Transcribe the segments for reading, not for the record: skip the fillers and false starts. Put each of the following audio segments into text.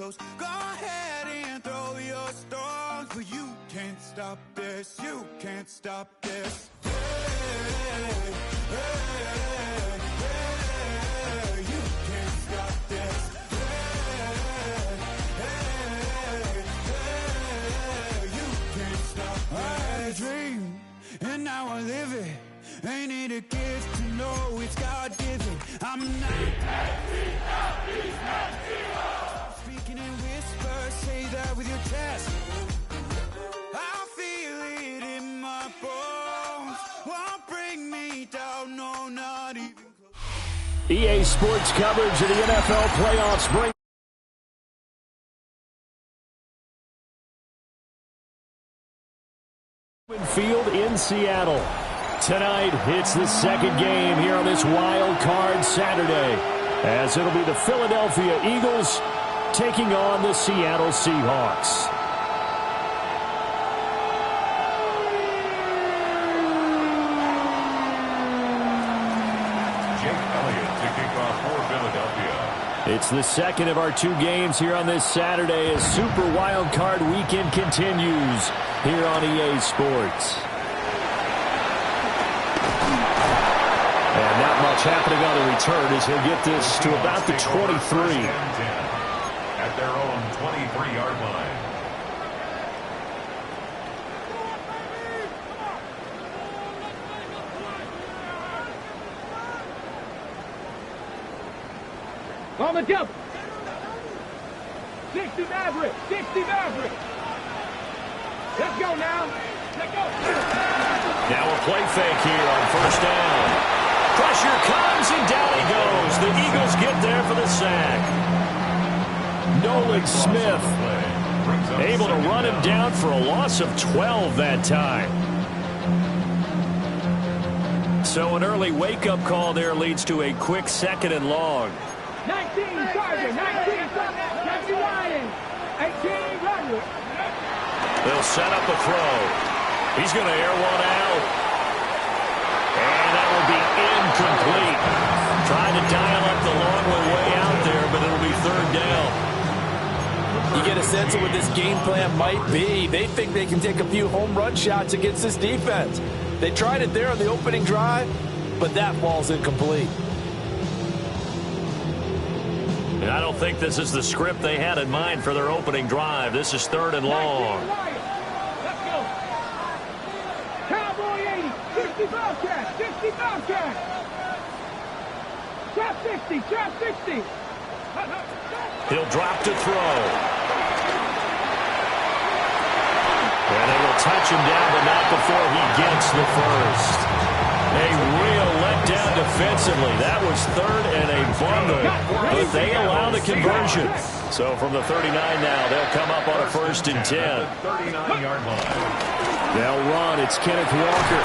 heroes. Go ahead and throw your stones, but you can't stop this. You can't stop this. Hey, hey, hey, you can't stop this. You can't stop. I had a dream, and now I live it. Ain't it a gift to know it's God-given? I'm not speaking in whispers, say that with your chest. I feel it in my bones. Won't bring me down, no, not even close. EA Sports coverage of the NFL playoffs bring Field in Seattle. Tonight, it's the second game here on this wild card Saturday, as it'll be the Philadelphia Eagles taking on the Seattle Seahawks. Jake Elliott to kick off for Philadelphia. It's the second of our two games here on this Saturday as Super Wild Card Weekend continues here on EA Sports. And not much happening on the return as he'll get this to about the 23. At their own 23-yard line. On the jump. 60 Maverick. 60 Maverick. Let's go now. Let's go. Now a play fake here on first down. Pressure comes and down he goes. The Eagles get there for the sack. Nolan Smith able to run him down for a loss of 12 that time. So an early wake-up call there leads to a quick second and long. 19 Charger, 19 Jesse Ryan, 18 Roderick. They'll set up a throw. He's going to air one out. And that will be incomplete. Trying to dial up the long way out there, but it'll be third down. You get a sense of what this game plan might be. They think they can take a few home run shots against this defense. They tried it there on the opening drive, but that ball's incomplete. And I don't think this is the script they had in mind for their opening drive. This is third and long. Let's go. Cowboy 80, 60 Bobcat, 60 Bobcat. Trap 60, trap 60. He'll drop to throw. And they will touch him down, but not before he gets the first. A real letdown defensively. That was third and a bundle, but they allow the conversion. So from the 39 now, they'll come up on a first and 10. 39-yard line. They'll run. It's Kenneth Walker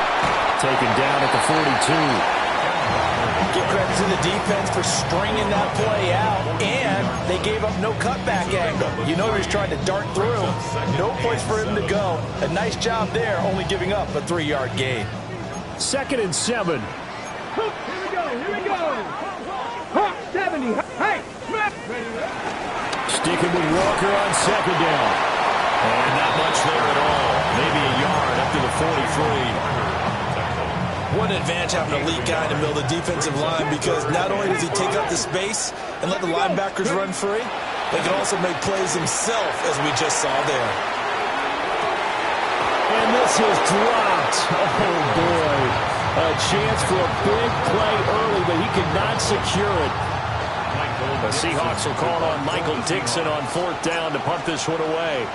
taken down at the 42. Give credit to the defense for stringing that play out, and they gave up no cutback angle. You know he was trying to dart through. No place for him to go. A nice job there, only giving up a 3-yard gain. 2nd and 7. Here we go, here we go. Hawk 70, hey, Smith. Sticking with Walker on second down. And not much there at all. Maybe a yard up to the 43. What an advantage having a lead guy in the middle of the defensive line, because not only does he take up the space and let the linebackers run free, but he can also make plays himself, as we just saw there. And this is dropped. Oh, boy. A chance for a big play early, but he could not secure it. The Seahawks will call on Michael Dixon on 4th down to punt this one away.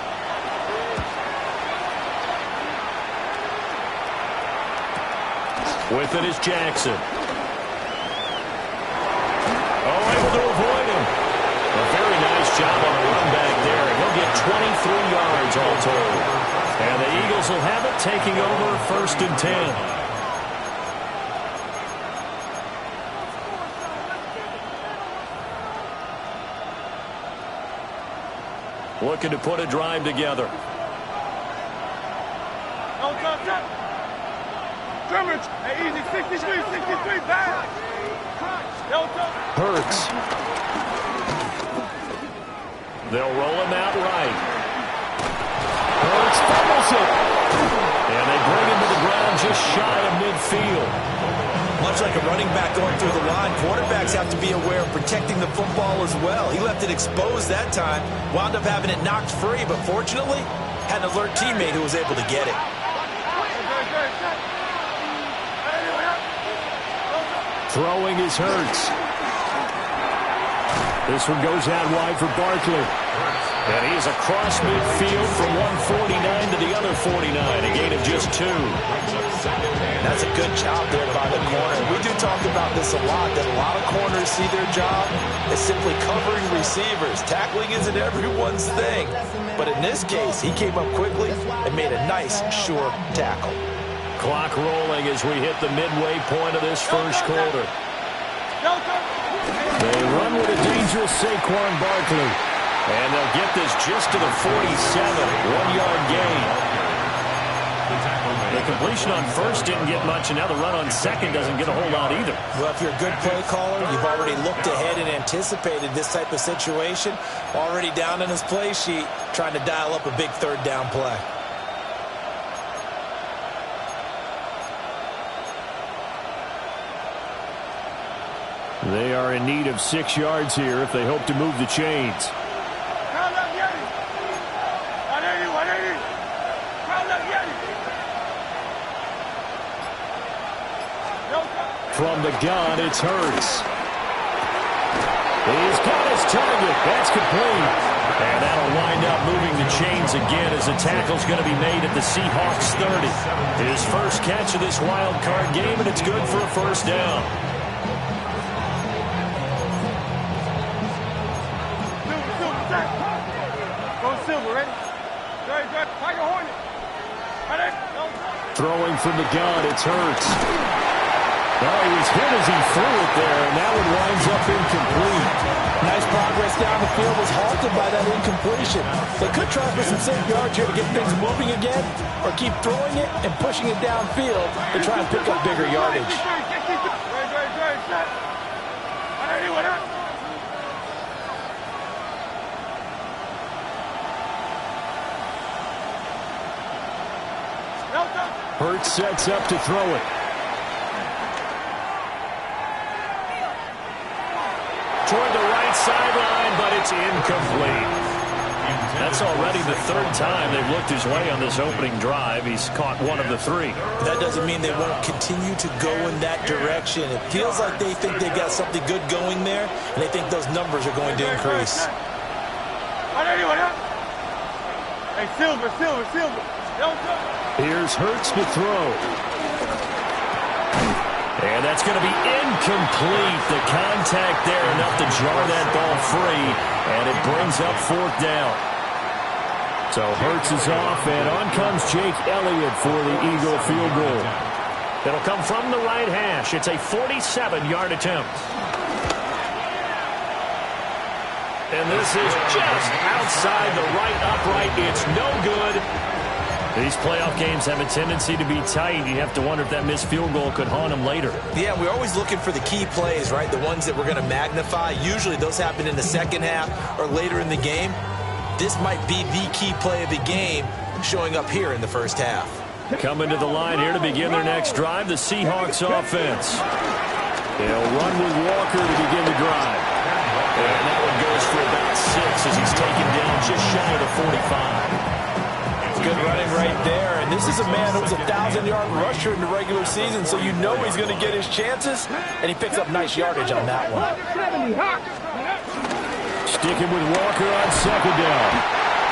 With it is Jackson. Oh, able to avoid him. A very nice job on the run back there. And he'll get 23 yards all told. And the Eagles will have it, taking over 1st and 10. Looking to put a drive together. Scrimmage, hey, easy, 63, back. Hurts. They'll roll him out right. Hurts fumbles it. And they bring him to the ground just shy of midfield. Much like a running back going through the line, quarterbacks have to be aware of protecting the football as well. He left it exposed that time, wound up having it knocked free, but fortunately, had an alert teammate who was able to get it. Throwing is Hurts. This one goes out wide for Barkley. And he's across midfield from 149 to the other 49, a gain of just 2. That's a good job there by the corner. We do talk about this a lot, that a lot of corners see their job as simply covering receivers. Tackling isn't everyone's thing. But in this case, he came up quickly and made a nice, sure tackle. Clock rolling as we hit the midway point of this first quarter. They run with a dangerous Saquon Barkley. And they'll get this just to the 47, 1-yard gain. The completion on first didn't get much, and now the run on second doesn't get a whole lot either. Well, if you're a good play caller, you've already looked ahead and anticipated this type of situation. Already down in his play sheet, trying to dial up a big third down play. They are in need of 6 yards here if they hope to move the chains. From the gun, it's Hurts. He's got his target. That's complete. And that'll wind up moving the chains again as the tackle's going to be made at the Seahawks 30. His first catch of this wild card game, and it's good for a first down. Throwing from the gun, it's Hurts. Oh, he was hit as he threw it there, and that one winds up incomplete. Nice progress down the field, was halted by that incompletion. They could try for some safe yards here to get things moving again, or keep throwing it and pushing it downfield to try and pick up bigger yardage. Hurts sets up to throw it. Toward the right sideline, but it's incomplete. That's already the third time they've looked his way on this opening drive. He's caught one of the 3. That doesn't mean they won't continue to go in that direction. It feels like they think they've got something good going there, and they think those numbers are going to increase. Hey, Silver. Here's Hurts to throw. And that's going to be incomplete. The contact there enough to jar that ball free, and it brings up 4th down. So Hurts is off, and on comes Jake Elliott for the Eagle field goal. It'll come from the right hash. It's a 47-yard attempt. And this is just outside the right upright. It's no good. These playoff games have a tendency to be tight. You have to wonder if that missed field goal could haunt them later. Yeah, we're always looking for the key plays, right? The ones that we're going to magnify. Usually those happen in the second half or later in the game. This might be the key play of the game showing up here in the first half. Coming to the line here to begin their next drive, the Seahawks offense. They'll run with Walker to begin the drive. And that one goes for about 6 as he's taken down just shy of the 45. Good running right there, and this is a man who was a 1,000-yard rusher in the regular season, so you know he's going to get his chances, and he picks up nice yardage on that one. Sticking with Walker on second down.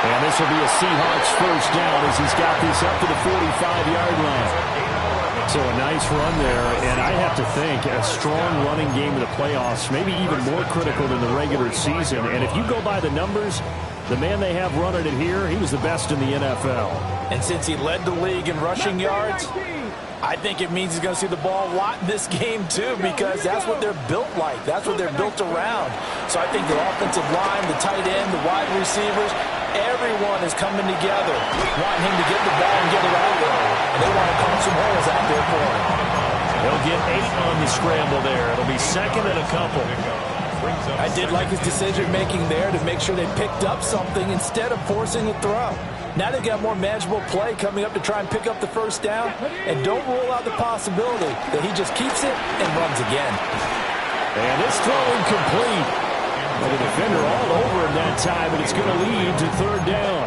And this will be a Seahawks first down as he's got this up to the 45-yard line. So a nice run there, and I have to think a strong running game in the playoffs, maybe even more critical than the regular season. And if you go by the numbers, the man they have running it here, he was the best in the NFL. And since he led the league in rushing yards, I think it means he's going to see the ball a lot in this game too, because that's what they're built like. That's what they're built around. So I think the offensive line, the tight end, the wide receivers, everyone is coming together, wanting him to get the ball and get it out there. And they want to punch some holes out there for him. He'll get 8 on the scramble there. It'll be second and a couple. I did like his decision-making there to make sure they picked up something instead of forcing a throw. Now they've got more manageable play coming up to try and pick up the first down, and don't rule out the possibility that he just keeps it and runs again. And this throw incomplete. Well, the defender all over him that time, and it's going to lead to third down.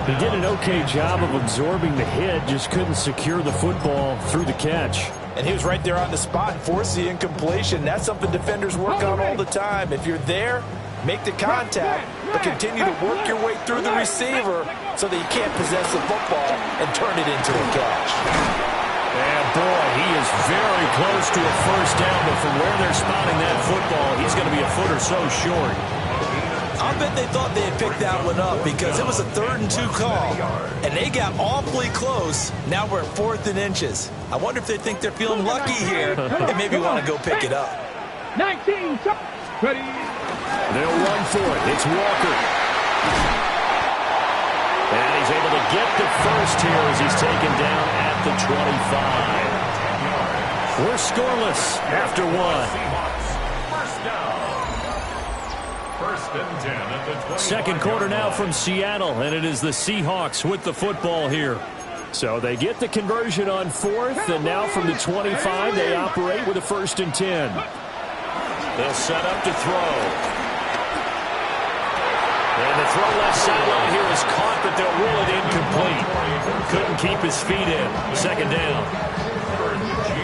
He did an okay job of absorbing the hit, just couldn't secure the football through the catch. And he was right there on the spot and forced the incompletion. That's something defenders work on all the time. If you're there, make the contact, but continue to work your way through the receiver so that you can't possess the football and turn it into a catch. And boy, he is very close to a first down, but from where they're spotting that football, he's going to be a foot or so short. I'll bet they thought they had picked that one up because it was a 3rd and 2 call, and they got awfully close. Now we're at 4th and inches. I wonder if they think they're feeling lucky here and maybe want to go pick it up. 19, ready. They'll run for it. It's Walker. And he's able to get the first here as he's taken down at the 25. We're scoreless after one. Second quarter now from Seattle, and it is the Seahawks with the football here. So they get the conversion on 4th, and now from the 25, they operate with a 1st and 10. They'll set up to throw. And the throw left sideline here is caught, but they'll rule it incomplete. Couldn't keep his feet in. Second down.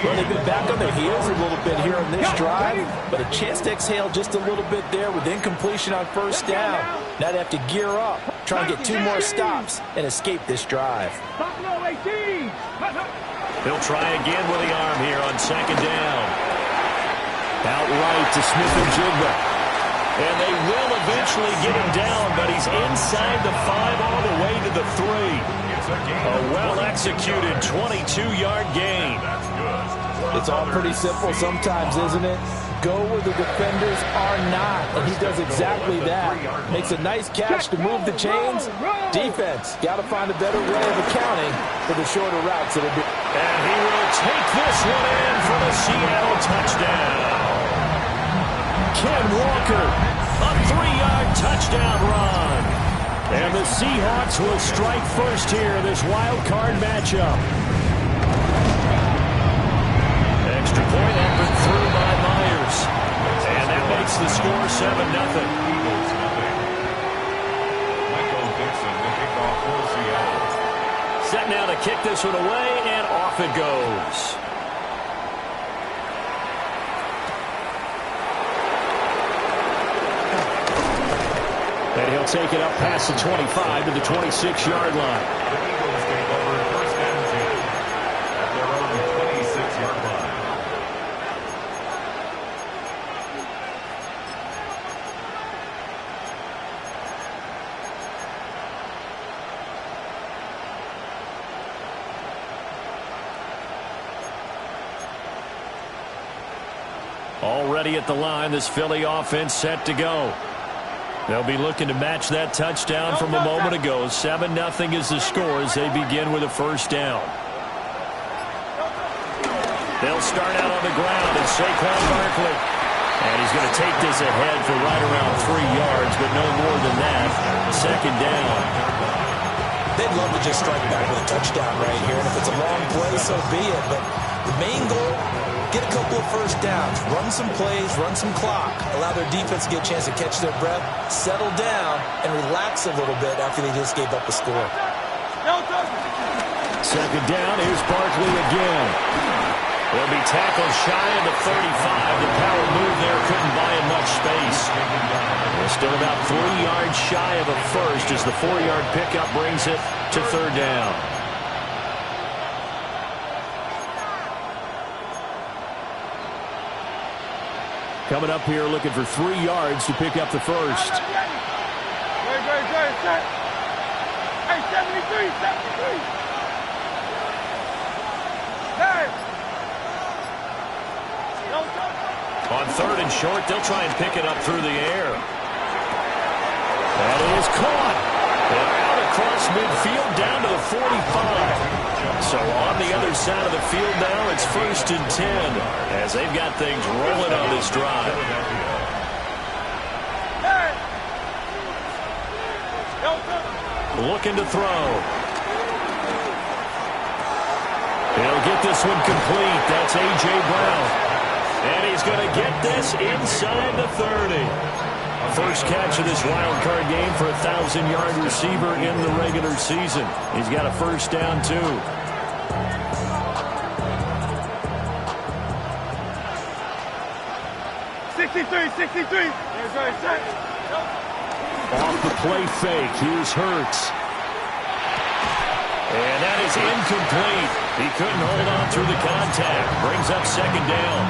Well, they've been back on their heels a little bit here on this drive, but a chance to exhale just a little bit there with incompletion on first down. Now they have to gear up, try and get 2 more stops and escape this drive. He'll try again with the arm here on second down. Outright to Smith-Njigba. And they will eventually get him down, but he's inside the 5 all the way to the 3. A well-executed 22-yard gain. It's all pretty simple sometimes, isn't it? Go where the defenders are not, and he does exactly that. Makes a nice catch to move the chains. Defense, got to find a better way of accounting for the shorter routes that are being. And he will take this one in for the Seattle touchdown. Ken Walker, a 3-yard touchdown run. And the Seahawks will strike first here in this wild card matchup. Extra point up and through by Myers. And that makes the score 7-0. Michael Dixon, the kickoff for Seattle. Set now to kick this one away, and off it goes. And he'll take it up past the 25 to the 26-yard line. The Eagles take over 1st and 10 at their own 26-yard line. Already at the line, this Philly offense set to go. They'll be looking to match that touchdown from a moment ago. 7-0 is the score as they begin with a first down. They'll start out on the ground, and Saquon Barkley. And he's going to take this ahead for right around 3 yards, but no more than that. Second down. They'd love to just strike back with a touchdown right here, and if it's a long play, so be it. But the main goal, get a couple of first downs, run some plays, run some clock, allow their defense to get a chance to catch their breath, settle down, and relax a little bit after they just gave up a score. Second down, here's Barkley again. They'll be tackled shy of the 35. The power move there couldn't buy him much space. They're still about 3 yards shy of a first as the 4-yard pickup brings it to third down. Coming up here looking for 3 yards to pick up the first. Hey, 73, 73. Hey. On third and short, they'll try and pick it up through the air. That is caught. And out across midfield down to the 45. So on the other side of the field now, it's 1st and 10 as they've got things rolling on this drive. Looking to throw. He'll get this one complete. That's A.J. Brown. And he's going to get this inside the 30. First catch of this wild card game for a 1,000-yard receiver in the regular season. He's got a first down, too. Off the play fake. Here's Hurts. And that is incomplete. He couldn't hold on through the contact. Brings up second down.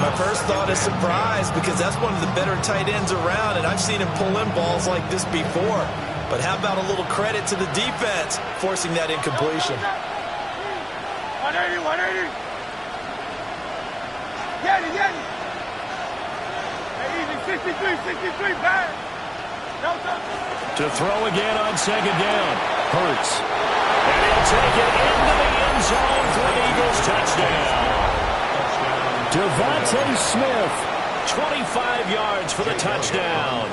My first thought is surprise because that's one of the better tight ends around, and I've seen him pull in balls like this before. But how about a little credit to the defense forcing that incompletion? 180. Get it. Hey, easy. 63, back. To throw again on second down. Hurts. And he'll take it into the end zone for an Eagles touchdown. Devontae Smith, 25 yards for the touchdown.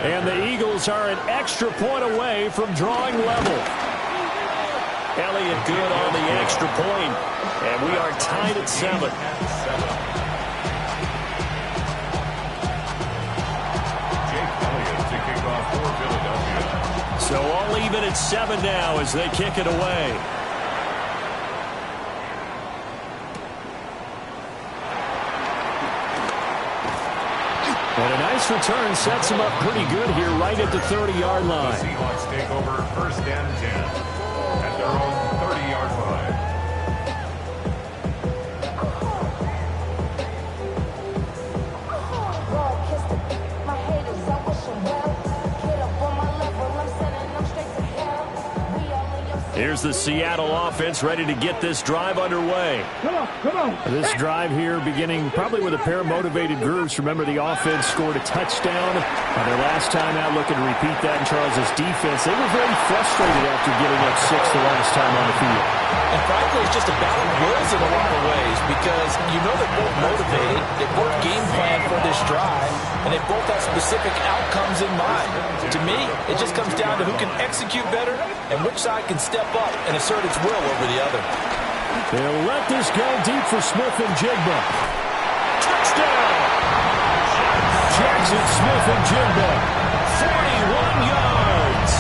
And the Eagles are an extra point away from drawing level. Elliott good on the extra point. And we are tied at 7. So all even at 7 now as they kick it away. And a nice return sets him up pretty good here right at the 30-yard line. The Seahawks take over 1st and 10 at their own 30-yard line. Here's the Seattle offense ready to get this drive underway. Come on. This drive here beginning probably with a pair of motivated groups. Remember, the offense scored a touchdown on their last time out, looking to repeat that in Charles' defense. They were very frustrated after giving up 6 the last time on the field. And frankly, it's just a battle of wills in a lot of ways because you know they're both motivated, they both game plan for this drive, and they both have specific outcomes in mind. To me, it just comes down to who can execute better and which side can step up and assert its will over the other. They'll let this go deep for Smith and Jigba. Touchdown! Jackson Smith-Njigba, 41 yards.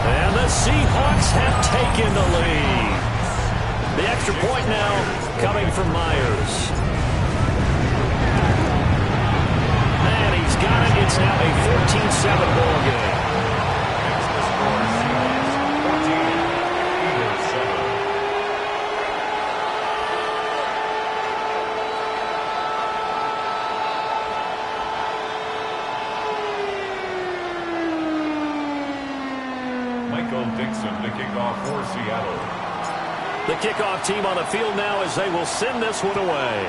And the Seahawks have taken the lead. The extra point now coming from Myers. And he's got it. It's now a 14-7 ball game. Michael Dixon to kick off for Seattle. The kickoff team on the field now as they will send this one away.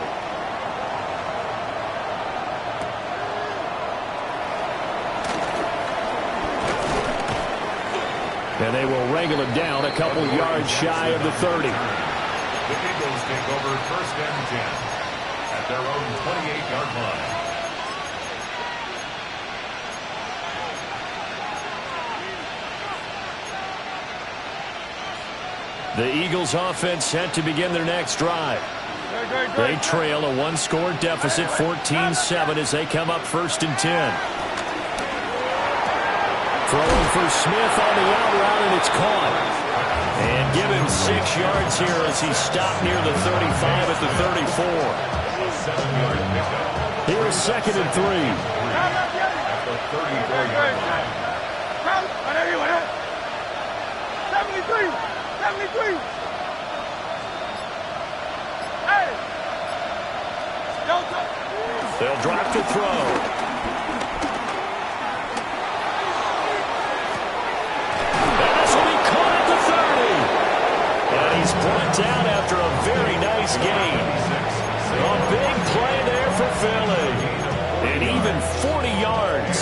And they will wrangle it down a couple yards shy of the 30. The Eagles take over 1st and 10 at their own 28-yard line. The Eagles offense set to begin their next drive. They trail a one-score deficit, 14-7, as they come up 1st and 10. Throwing for Smith on the out route, and it's caught. And give him 6 yards here as he's stopped near the 35 at the 34. 7-yard pickup. Here's 2nd and 3. At the 34-yard line. 73. Hey! They'll drop to throw. And this will be caught at the 30. And he's brought down after a very nice gain. A big play there for Philly. And even 40 yards.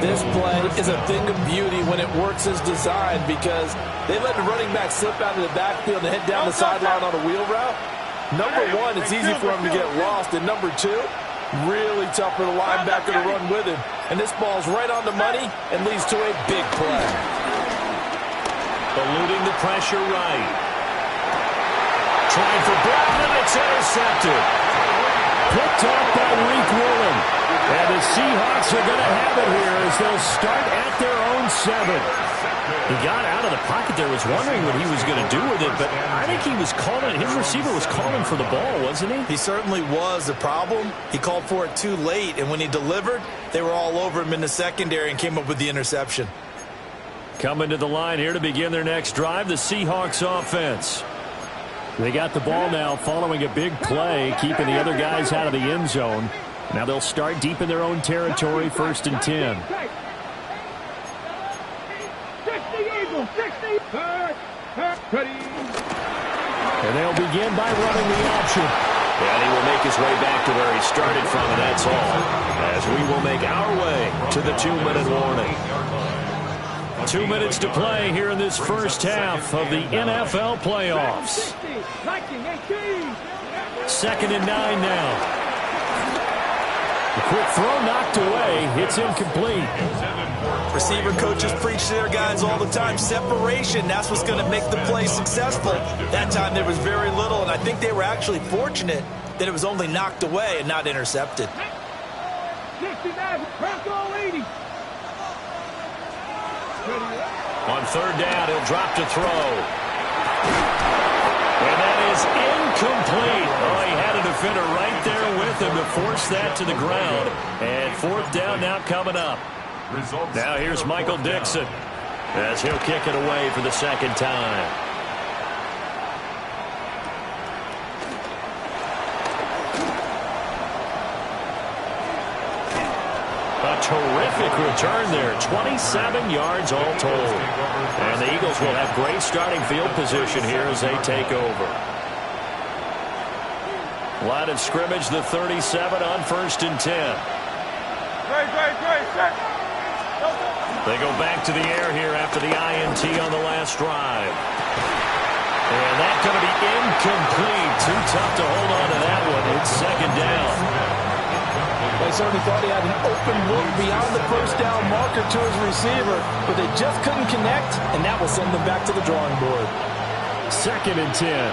this play is a thing of beauty when it works as designed because they let the running back slip out of the backfield and head down the sideline on a wheel route. Number one, it's easy for him to get lost. And number two, really tough for the linebacker to run with him. And this ball's right on the money and leads to a big play. Eluding the pressure right. Trying for Blackman, it's intercepted. Picked off by Reek Woolen. And the Seahawks are going to have it here as they'll start at their own 7. He got out of the pocket there, was wondering what he was going to do with it, but I think he was calling, his receiver was calling for the ball, wasn't he? He certainly was. The problem, he called for it too late, and when he delivered, they were all over him in the secondary and came up with the interception. Coming to the line here to begin their next drive, the Seahawks offense. They got the ball now following a big play, keeping the other guys out of the end zone. Now they'll start deep in their own territory, 1st and 10. 60. And they'll begin by running the option. And he will make his way back to where he started from, and that's all. As we will make our way to the 2-minute warning. 2 minutes to play here in this first half of the NFL playoffs. 2nd and 9 now. The quick throw knocked away. It's incomplete. Receiver coaches preach to their guys all the time. Separation, that's what's going to make the play successful. That time there was very little, and I think they were actually fortunate that it was only knocked away and not intercepted. 69, Bronco 80. On 3rd down, he'll drop to throw. And that is incomplete. Oh, he had a defender right there with him to force that to the ground. And 4th down now coming up. Now here's Michael Dixon as he'll kick it away for the 2nd time. A terrific return there. 27 yards all told. And the Eagles will have great starting field position here as they take over. Line of scrimmage, the 37 on 1st and 10. They go back to the air here after the INT on the last drive. And that's going to be incomplete. Too tough to hold on to that one. It's 2nd down. They certainly thought he had an open look beyond the 1st down marker to his receiver, but they just couldn't connect, and that will send them back to the drawing board. 2nd and 10.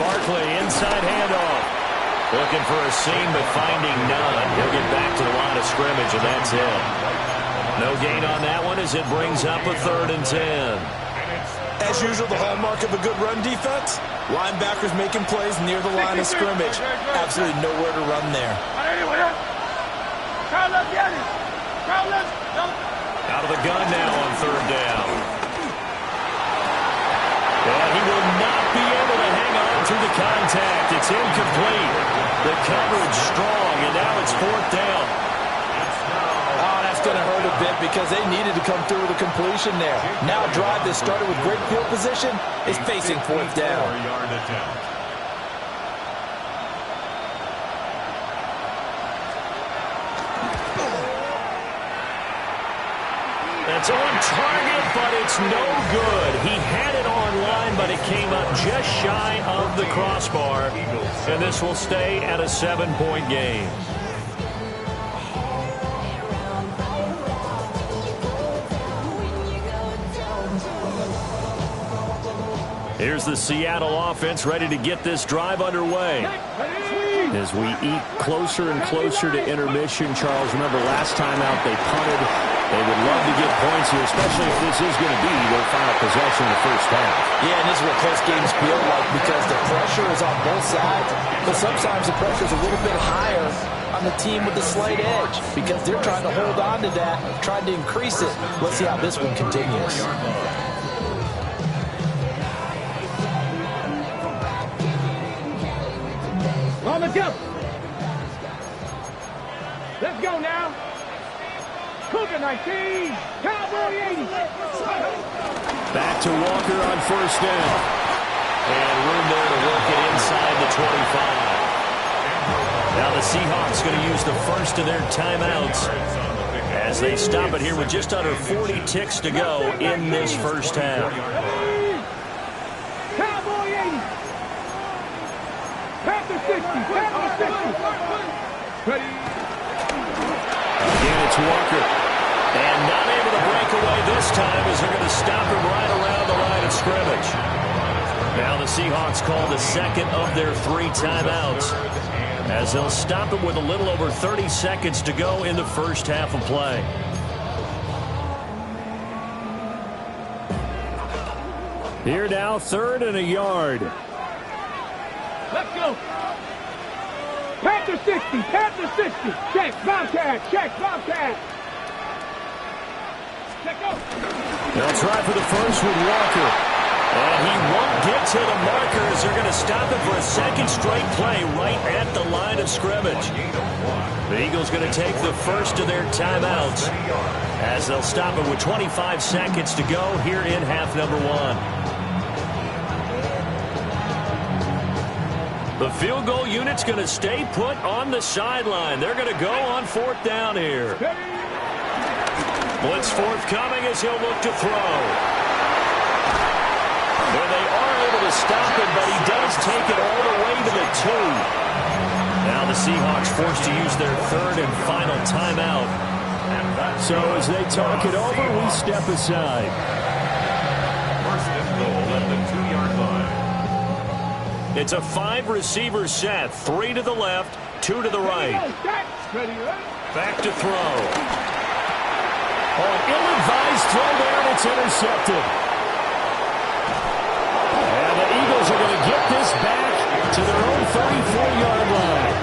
Barkley, inside handoff. Looking for a seam, but finding none. He'll get back to the line of scrimmage, and that's it. No gain on that one as it brings up a 3rd and 10. As usual, the hallmark of a good run defense, linebackers making plays near the line of scrimmage. Absolutely nowhere to run there. Out of the gun now on 3rd down. And he will not be able to hang on through the contact. It's incomplete. The coverage strong, and now it's 4th down. Oh, that's going to hurt a bit because they needed to come through with a completion there. Now a drive that started with great field position is facing 4th down. That's on target, but it's no good. He had it online, but it came up just shy of the crossbar. And this will stay at a 7-point game. Here's the Seattle offense ready to get this drive underway. As we eat closer and closer to intermission, Charles, remember last time out they punted. They would love to get points here, especially if this is going to be their final possession in the first half. Yeah, and this is what close games feel like because the pressure is on both sides, but sometimes the pressure is a little bit higher on the team with the slight edge because they're trying to hold on to that, trying to increase it. Let's see how this one continues. On the jump. Let's go now. Cougar 19, Cowboy 80. Back to Walker on 1st down. And room there to work it inside the 25. Now the Seahawks going to use the first of their timeouts as they stop it here with just under 40 ticks to go in this first half. Cowboy 80. Panther 60. Panther 60. Ready. Again, it's Walker. And not able to break away this time as they're going to stop him right around the line of scrimmage. Now the Seahawks call the second of their 3 timeouts as they'll stop it with a little over 30 seconds to go in the first half of play. Here now, 3rd and a yard. Let's go. Panther 60. Panther 60. Check. Bobcat. Check. Bobcat. Check go. They'll try for the first with Walker. And he won't get to the marker as they're going to stop it for a second straight play right at the line of scrimmage. The Eagles going to take the first of their timeouts as they'll stop it with 25 seconds to go here in half number 1. The field goal unit's going to stay put on the sideline. They're going to go on 4th down here. Blitz forthcoming as he'll look to throw. Well, they are able to stop him, but he does take it all the way to the 2. Now the Seahawks forced to use their 3rd and final timeout. So as they talk it over, we step aside. First and goal at the 2-yard line. It's a 5-receiver set. 3 to the left, 2 to the right. Back to throw. Oh, an ill-advised throw there, and it's intercepted. Eagles are going to get this back to their own 34-yard line.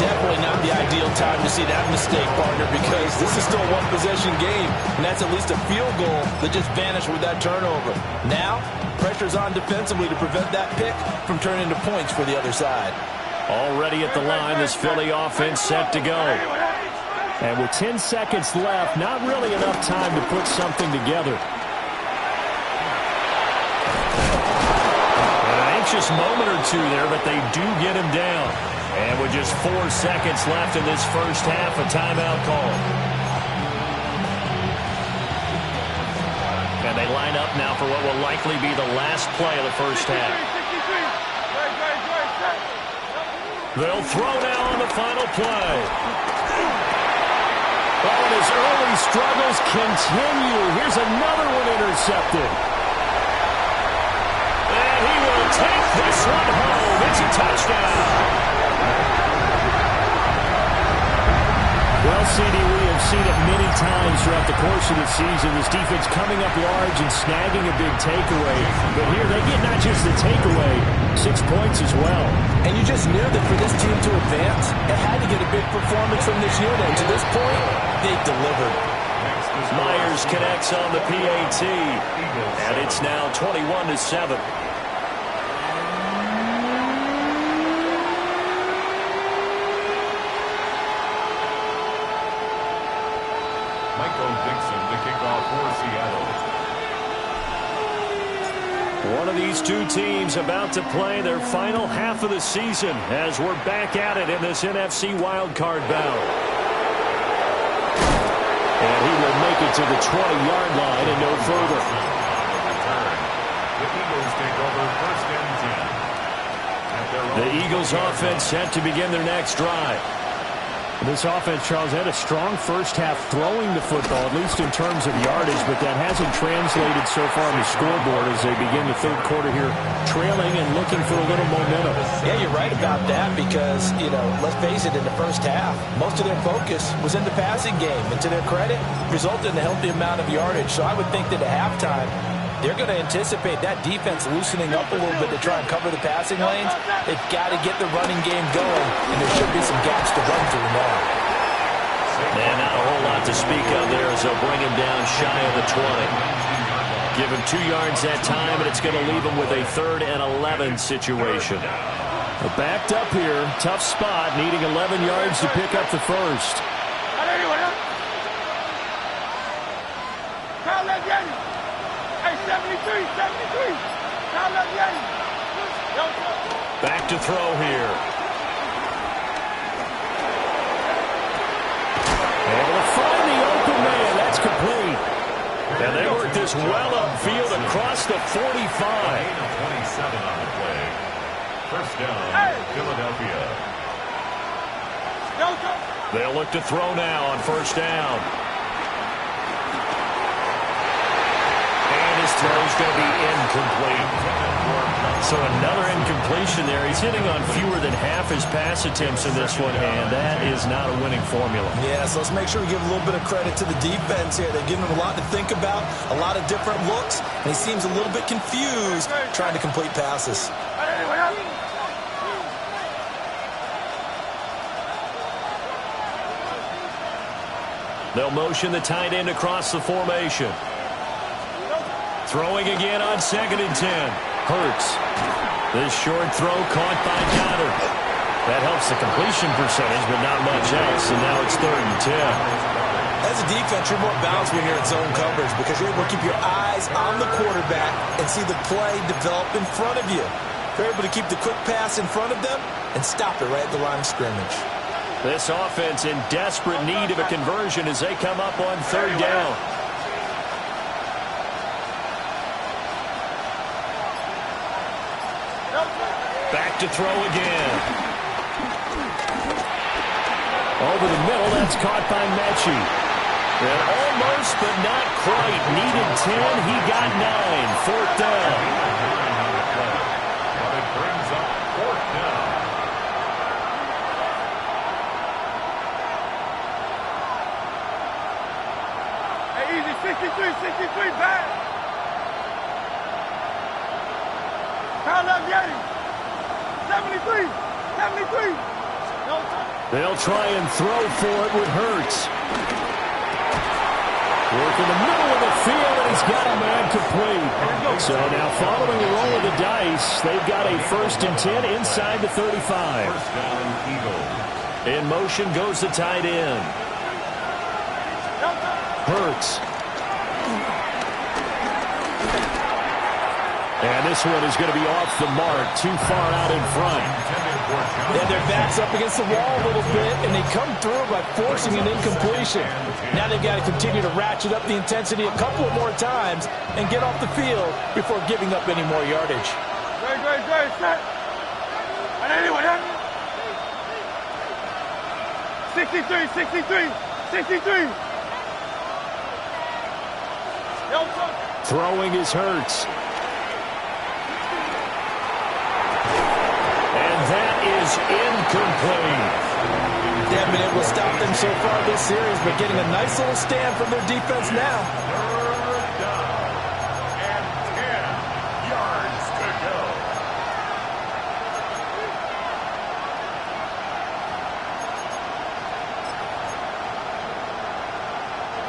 Definitely not the ideal time to see that mistake, partner, because this is still a one-possession game, and that's at least a field goal that just vanished with that turnover. Now, pressure's on defensively to prevent that pick from turning into points for the other side. Already at the line, this Philly offense set to go. And with 10 seconds left, not really enough time to put something together. Anxious moment or two there, but they do get him down. And with just 4 seconds left in this first half, a timeout call. And they line up now for what will likely be the last play of the first half. They'll throw now on the final play. Oh, and his early struggles continue. Here's another one intercepted. And he will take this one home. It's a touchdown. Well, CD, we have seen it many times throughout the course of the season. This defense coming up large and snagging a big takeaway. But here they get not just the takeaway, 6 points as well. And you just knew that for this team to advance, it had to get a big performance from this unit. And to this point, they've delivered. Myers connects on the PAT. And it's now 21-7. Michael Dixon to kick off for Seattle. One of these two teams about to play their final half of the season as we're back at it in this NFC wildcard bout. And he will make it to the 20-yard line and no further. The Eagles take over first and 10. The Eagles offense set to begin their next drive. This offense, Charles, had a strong first half throwing the football, at least in terms of yardage, but that hasn't translated so far on the scoreboard as they begin the third quarter here, trailing and looking for a little momentum. Yeah, you're right about that because, let's face it, in the first half, most of their focus was in the passing game, and to their credit, resulted in a healthy amount of yardage. So I would think that at halftime, they're going to anticipate that defense loosening up a little bit to try and cover the passing lanes. They've got to get the running game going, and there should be some gaps to run through now. And not a whole lot to speak of there as they'll bring him down shy of the 20. Give him 2 yards that time, and it's going to leave him with a 3rd and 11 situation. Backed up here, tough spot, needing 11 yards to pick up the first. Back to throw here. well upfield across the 45. Gain of 27 on the play. First down, Philadelphia. They'll look to throw now on first down. And his throw's going to be incomplete. So another incompletion there. He's hitting on fewer than half his pass attempts in this one, and that is not a winning formula. Yeah, so let's make sure we give a little bit of credit to the defense here. They're giving him a lot to think about, a lot of different looks, and he seems a little bit confused trying to complete passes. They'll motion the tight end across the formation. Throwing again on 2nd and 10. Hurts. This short throw caught by Goddard. That helps the completion percentage, but not much else, and now it's 3rd and 10. As a defense, you're more balanced when you're in zone coverage because you're able to keep your eyes on the quarterback and see the play develop in front of you. You're able to keep the quick pass in front of them and stop it right at the line of scrimmage. This offense in desperate need of a conversion as they come up on 3rd down. Back to throw again. Over the middle, that's caught by Mechie. And almost, but not quite. Needed 10, he got 9. 4th down. It brings up 4th down. Hey, easy, 63, back. Pound up, Yeti. 73. They'll try and throw for it with Hurts. Work in the middle of the field, and he's got a man complete. So now following the roll of the dice, they've got a 1st and 10 inside the 35. First down, Eagles. In motion goes the tight end. Hurts. And this one is going to be off the mark, too far out in front. And their back's up against the wall a little bit, and they come through by forcing an incompletion. Now they've got to continue to ratchet up the intensity a couple more times and get off the field before giving up any more yardage. Great, set. And anyway, 63. Throwing is Hurts. That is incomplete. They haven't been able to stop them so far this series, but getting a nice little stand from their defense now. 3rd down and 10 yards to go.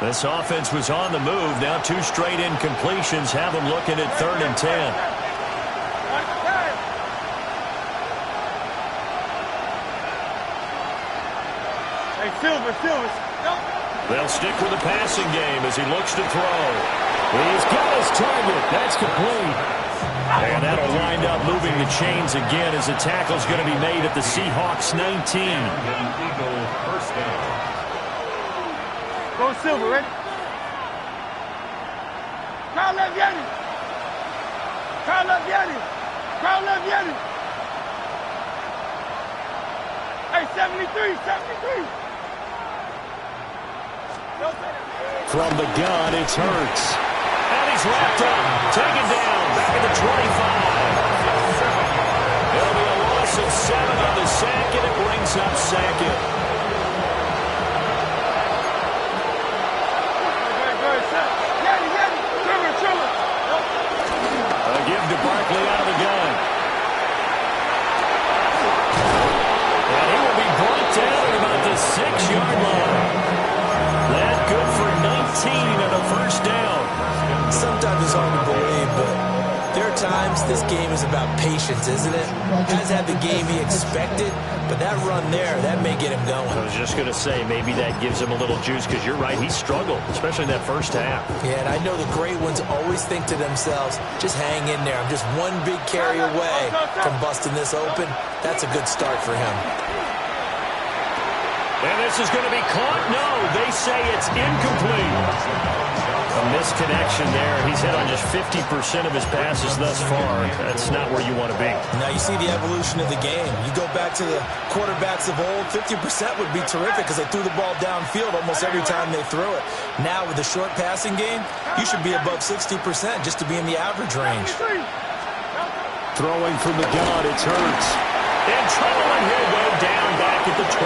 This offense was on the move. Now 2 straight incompletions have them looking at 3rd and 10. Silver. They'll stick with the passing game as he looks to throw. He's got his target. That's complete. And that'll wind up moving the chains again as the tackle's going to be made at the Seahawks 19. Eagle first down. Go Silver, ready? Crowd left Yeti. Hey, 73. From the gun, it's Hurts. And he's wrapped up, taken down, back at the 25. It'll be a loss of 7 on the sack, and it brings up 2nd. A give to Barkley out of the gun. And he will be brought down at about the 6-yard line. That good for 19 and a 1st down. Sometimes it's hard to believe, but there are times this game is about patience, isn't it? Guys had the game he expected, but that run there, that may get him going. I was just going to say, maybe that gives him a little juice because you're right, he struggled, especially in that first half. Yeah, and I know the great ones always think to themselves, just hang in there. I'm just one big carry away from busting this open. That's a good start for him. And this is going to be caught. No, they say it's incomplete. A misconnection there. He's hit on just 50% of his passes thus far. That's not where you want to be. Now you see the evolution of the game. You go back to the quarterbacks of old, 50% would be terrific because they threw the ball downfield almost every time they threw it. Now with the short passing game, you should be above 60% just to be in the average range. Throwing from the gun, it's Hurts. In trouble, and he'll go down back at the 12.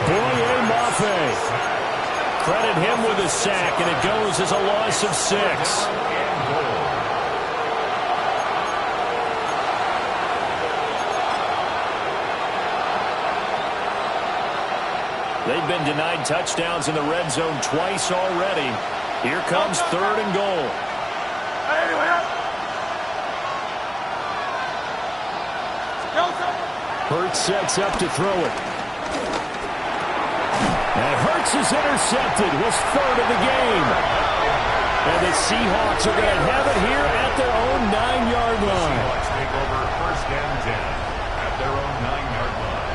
Boye Mafe. Credit him with a sack, and it goes as a loss of 6. They've been denied touchdowns in the red zone twice already. Here comes 3rd and goal. Hurts sets up to throw it. And Hurts is intercepted. Was 3rd of the game. And the Seahawks are going to have it here at their own 9-yard line. Seahawks take over 1st and 10 at their own 9-yard line.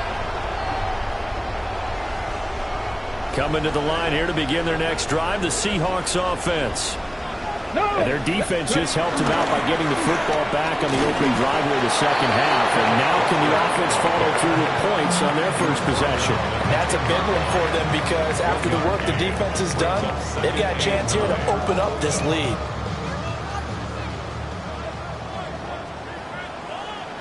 Coming to the line here to begin their next drive, the Seahawks offense. And their defense just helped them out by getting the football back on the opening drive of the second half. And now can the offense follow through with points on their first possession? That's a big one for them because after the work the defense has done, they've got a chance here to open up this lead.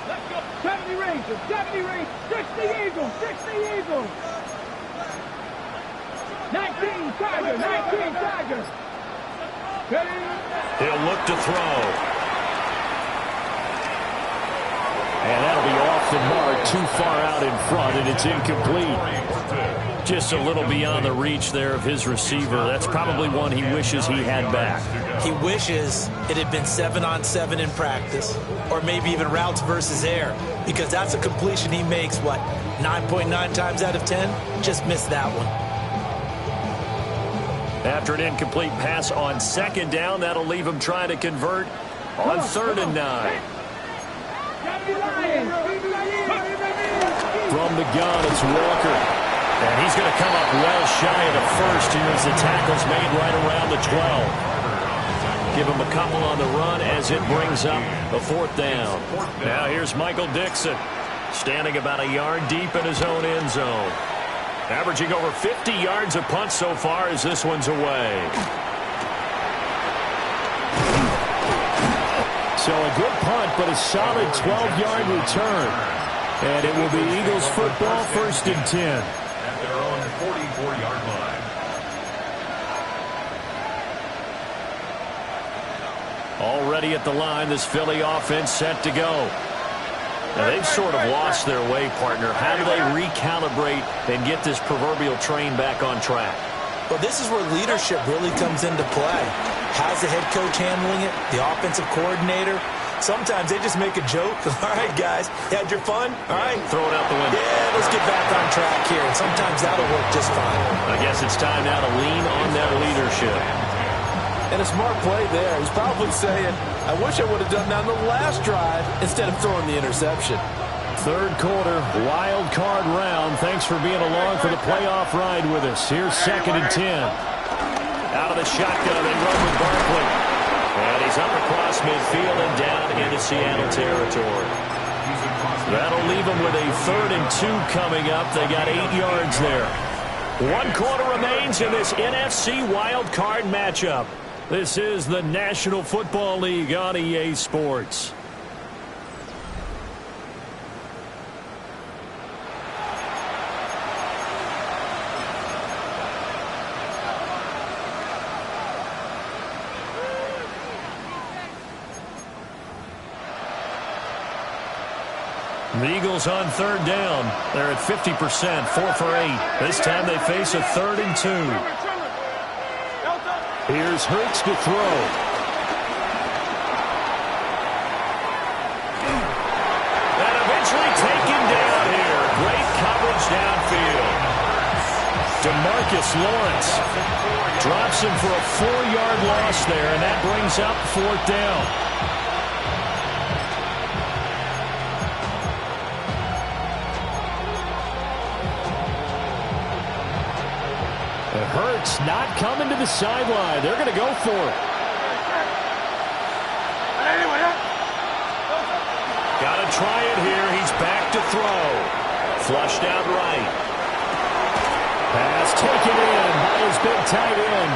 Let's go. 70 Rangers, 70 Rangers, 60 Eagles, 60 Eagles. 19 Tigers, 19 Tigers. He'll look to throw. And that'll be off the mark, too far out in front, and it's incomplete. Just a little beyond the reach there of his receiver. That's probably one he wishes he had back. He wishes it had been 7-on-7 in practice, or maybe even routes versus air, because that's a completion he makes, 9.9 times out of 10? Just missed that one. After an incomplete pass on 2nd down, that'll leave him trying to convert on 3rd and 9. From the gun, it's Walker. And he's going to come up well shy of the 1st here as the tackle's made right around the 12. Give him a couple on the run as it brings up a 4th down. Now here's Michael Dixon, standing about a yard deep in his own end zone. Averaging over 50 yards a punt so far as this one's away. So a good punt, but a solid 12-yard return. And it will be Eagles football, 1st and 10. At their own 44-yard line. Already at the line, this Philly offense set to go. Now, they've sort of lost their way, partner. How do they recalibrate and get this proverbial train back on track? Well, this is where leadership really comes into play. How's the head coach handling it? The offensive coordinator? Sometimes they just make a joke. All right, guys, had your fun? All right. Throw it out the window. Yeah, let's get back on track here. And sometimes that'll work just fine. I guess it's time now to lean on that leadership. And a smart play there. He's probably saying, I wish I would have done that on the last drive instead of throwing the interception. 3rd quarter, wild card round. Thanks for being along for the playoff ride with us. Here's 2nd and 10. Out of the shotgun, they run with Barkley. And he's up across midfield and down into Seattle territory. That'll leave them with a 3rd and 2 coming up. They got 8 yards there. 1 quarter remains in this NFC wild card matchup. This is the National Football League on EA Sports. The Eagles on 3rd down. They're at 50%, 4 for 8. This time they face a 3rd and 2. Here's Hurts to throw. And eventually taken down here. Great coverage downfield. DeMarcus Lawrence drops him for a 4-yard loss there, and that brings up 4th down. Hurts not coming to the sideline. They're going to go for it. Got to try it here. He's back to throw. Flushed out right. Pass taken in by his big tight end.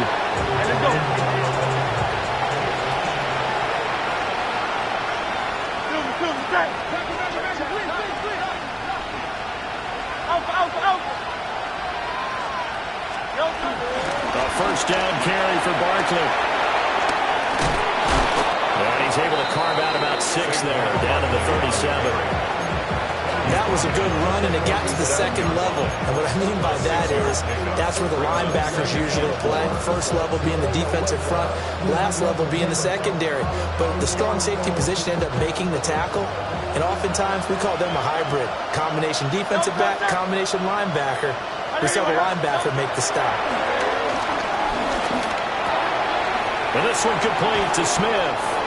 Let's go. A first down carry for Barkley. And he's able to carve out about 6 there, down to the 37. That was a good run, and it got to the second level. And what I mean by that is that's where the linebackers usually play. First level being the defensive front, last level being the secondary. But the strong safety position ended up making the tackle, and oftentimes we call them a hybrid. Combination defensive back, combination linebacker. We saw the linebacker make the stop. And this one complete to Smith.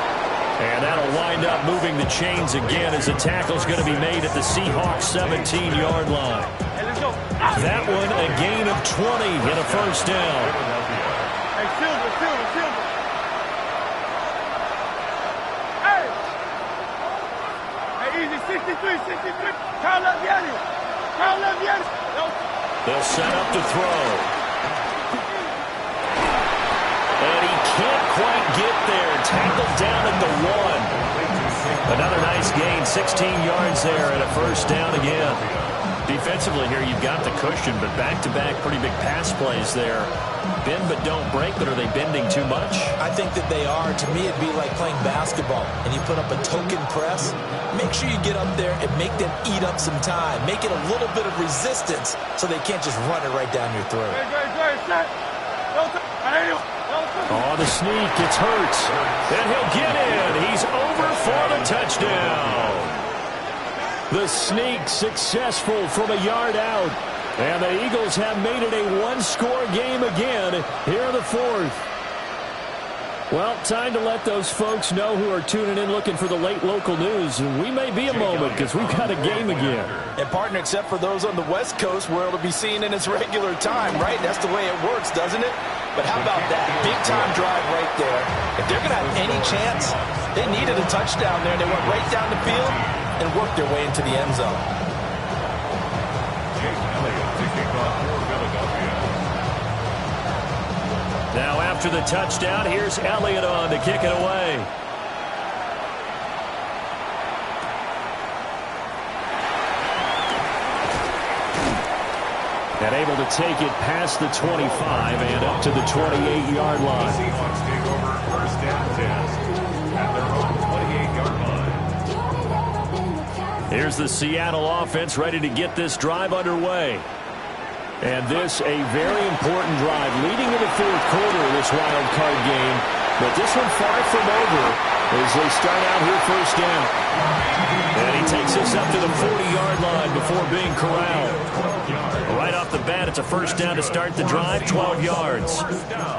And that'll wind up moving the chains again as the tackle's going to be made at the Seahawks 17-yard line. That one a gain of 20 and a first down. Hey, Silver. Hey! Hey, easy, 63. Carl Leviani. They'll set up to throw. And he can't quite get there. Tackled down at the 1. Another nice gain, 16 yards there and a first down again. Defensively here, you've got the cushion, but back-to-back pretty big pass plays there. Bend but don't break, but are they bending too much? I think that they are. To me, it'd be like playing basketball, and you put up a token press. Make sure you get up there and make them eat up some time. Make it a little bit of resistance so they can't just run it right down your throat. Oh, the sneak. It's Hurts. And he'll get in. He's over for the touchdown. The sneak successful from a yard out. And the Eagles have made it a one-score game again here in the fourth. Well, time to let those folks know who are tuning in looking for the late local news. We may be a moment because we've got a game again. And, partner, except for those on the West Coast where it'll be seen in its regular time, right? That's the way it works, doesn't it? But how about that? Big-time drive right there. If they're going to have any chance, they needed a touchdown there. They went right down the field and worked their way into the end zone. Now after the touchdown, here's Elliott on to kick it away. And able to take it past the 25 and up to the 28-yard line. Seahawks take over first down test at their own 28-yard line. Here's the Seattle offense ready to get this drive underway. And this a very important drive leading into the fourth quarter of this wild card game. But this one far from over as they start out here first down. And he takes us up to the 40-yard line before being corralled. Right off the bat, it's a first down to start the drive, 12 yards. First down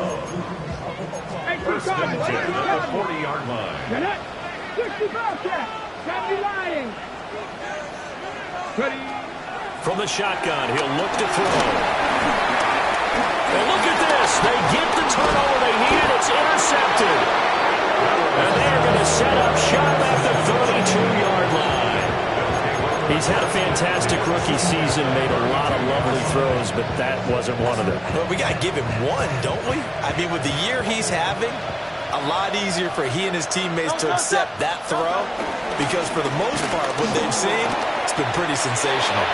at the 40-yard line. 60 Bobcat. Can't be lying. Ready. From the shotgun, he'll look to throw. And look at this. They get the turnover they needed. It's intercepted. And they're going to set up shop at the 32-yard line. He's had a fantastic rookie season, made a lot of lovely throws, but that wasn't one of them. Well, we got to give him one, don't we? I mean, with the year he's having, a lot easier for he and his teammates to accept that throw because for the most part, what they've seen, it's been pretty sensational.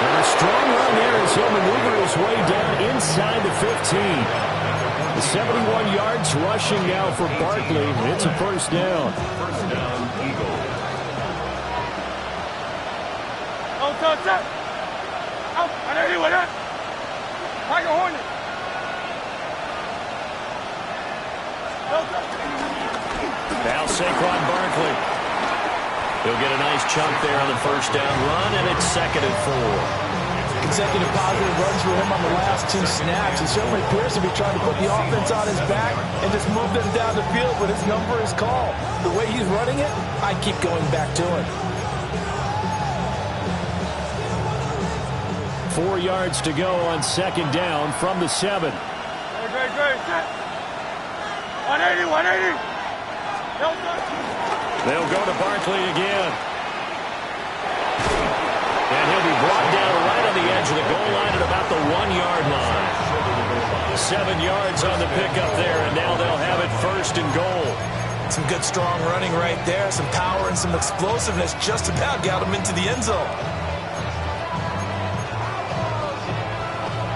And a strong run there as he'll maneuver his way down inside the 15. The 71 yards rushing now for Barkley. It's a first down. First down, Eagles. Out. I know you with that. Tiger Hornet. Now Saquon Barkley. He'll get a nice chunk there on the first down run, and it's 2nd and 4. Consecutive positive runs for him on the last 2 snaps. He certainly appears to be trying to put the offense on his back and just move them down the field, but his number is called. The way he's running it, I keep going back to it. 4 yards to go on second down from the 7. Great. 180, 180. They'll go to Barkley again. And he'll be brought down right on the edge of the goal line at about the 1-yard line. 7 yards on the pickup there, and now they'll have it first and goal. Some good strong running right there. Some power and some explosiveness just about got him into the end zone.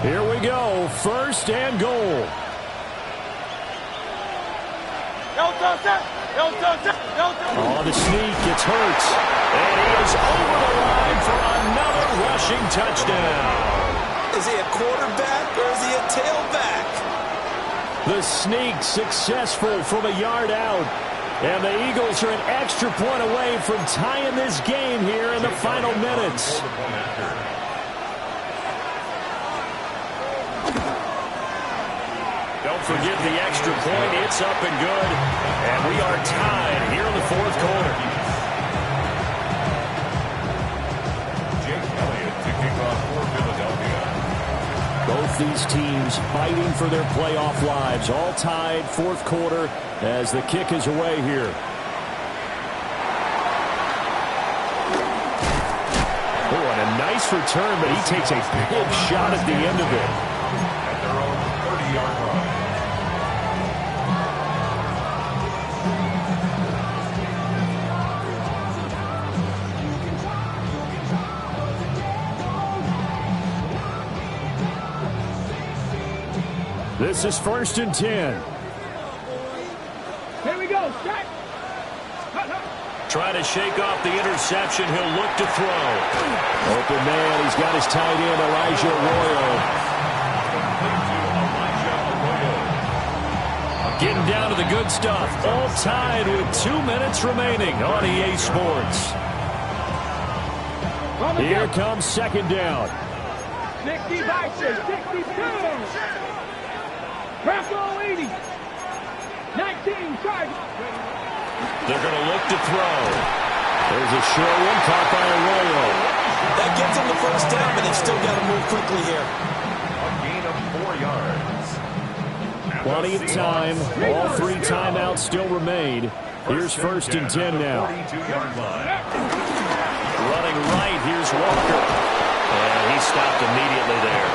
Here we go, first and goal. Oh, the sneak, it's Hurts. And he is over the line for another rushing touchdown. Is he a quarterback or is he a tailback? The sneak successful from a yard out. And the Eagles are an extra point away from tying this game here in the final minutes. Don't forget the extra point. It's up and good. And we are tied here in the fourth quarter. Jake Elliott to kick off for Philadelphia. Both these teams fighting for their playoff lives. All tied, fourth quarter, as the kick is away here. Oh, and a nice return, but he takes a big shot at the end of it. At their own 30-yard line. This is first and 10. Here we go, set. Trying to shake off the interception. He'll look to throw. Open man. He's got his tight end, Elijah Arroyo. Getting down to the good stuff. All tied with 2 minutes remaining on EA Sports. Here comes second down. 60 by 62. Bronco 80. 19 tries. They're going to look to throw. There's a short one caught by Arroyo. That gets him the first down, but they've still got to move quickly here. A gain of 4 yards. Plenty of time. All 3 timeouts still remain. Here's first and 10 now. 42-yard line. Running right, here's Walker. And he stopped immediately there.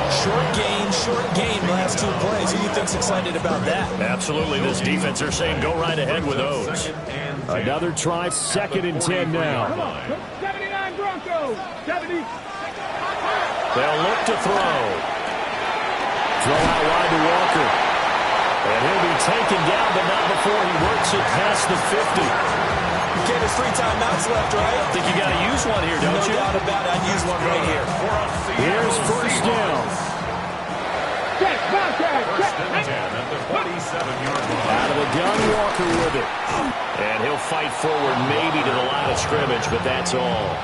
Short gain, last 2 plays. Who do you think's excited about that? Absolutely, this defense are saying go right ahead with those. Another try, second and 10 now. 79 Broncos. 70. They'll look to throw. Throw out wide to Walker. And he'll be taken down, but not before he works it past the 50. Okay, there's 3 timeouts left, right? I think you got to use one here, don't you? No doubt about it. I'd use one right here. Here's first down. First and 10 at the 47-yard line. Out of the gun, Walker with it. And he'll fight forward maybe to the line of scrimmage, but that's all.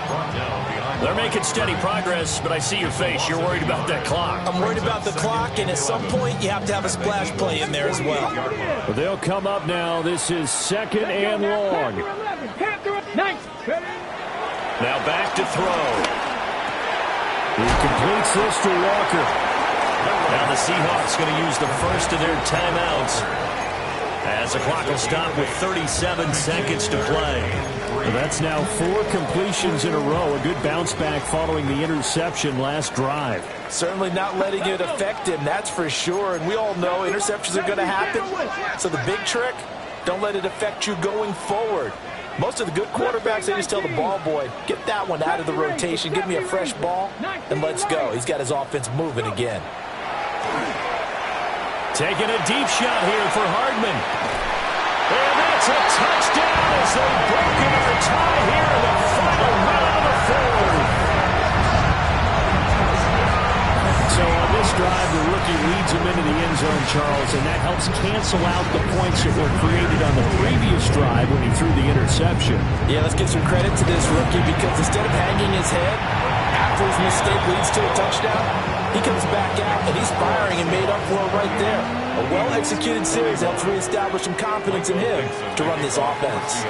They're making steady progress, but I see your face. You're worried about that clock. I'm worried about the clock, and at some point, you have to have a splash play in there as well. But they'll come up now. This is second and long. Now back to throw. He completes this to Walker. Now the Seahawks going to use the first of their timeouts as the clock will stop with 37 seconds to play. Well, that's now 4 completions in a row. A good bounce back following the interception last drive. Certainly not letting it affect him, that's for sure. And we all know interceptions are going to happen. So the big trick, don't let it affect you going forward. Most of the good quarterbacks, they just tell the ball boy, get that one out of the rotation, give me a fresh ball, and let's go. He's got his offense moving again. Taking a deep shot here for Hardman. And that's a touchdown as they break into the tie here in the final minute of the fourth. So on this drive, the rookie leads him into the end zone, Charles, and that helps cancel out the points that were created on the previous drive when he threw the interception. Yeah, let's give some credit to this rookie because instead of hanging his head after his mistake leads to a touchdown, he comes back out and he's firing and made up for it right there. A well-executed series helps reestablish some confidence in him to run this offense.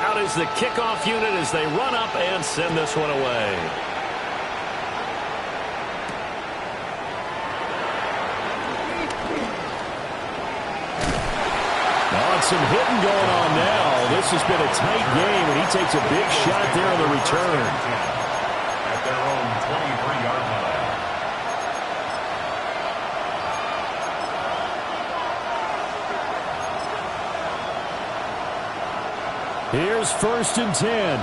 Out out as the kickoff unit as they run up and send this one away. Some hitting going on now. This has been a tight game, and he takes a big shot there on the return. At their own 23-yard line. Here's 1st and 10.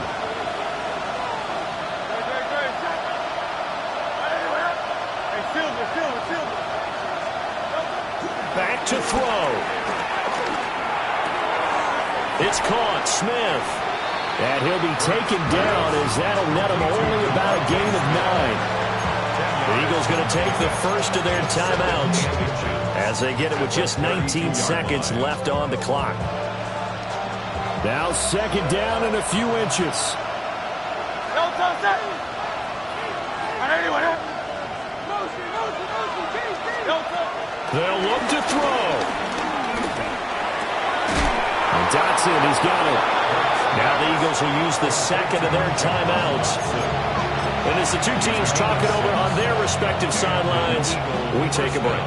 Back to throw. It's caught. Smith. And he'll be taken down as that'll net him only about a gain of 9. The Eagles going to take the first of their timeouts as they get it with just 19 seconds left on the clock. Now 2nd down and a few inches. They'll look to throw. Dotson, he's got it. Now the Eagles will use the second of their timeouts. And as the two teams talk it over on their respective sidelines, we take a break.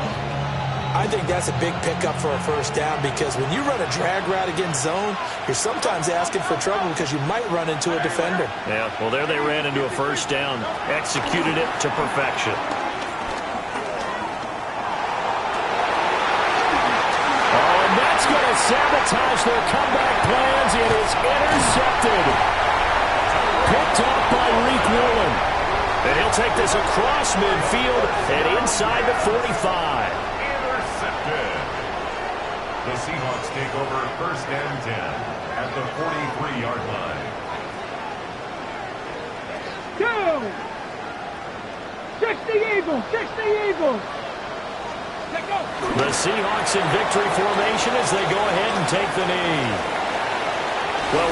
I think that's a big pickup for a first down because when you run a drag route against zone, you're sometimes asking for trouble because you might run into a defender. Yeah, well, there they ran into a first down, executed it to perfection. Sabotage their comeback plans. It is intercepted. Picked off by Reek Woolen. And he'll take this across midfield and inside the 45. Intercepted. The Seahawks take over 1st and 10 at the 43-yard line. 60 Eagles, 60 Eagles. The Seahawks in victory formation as they go ahead and take the knee. Well,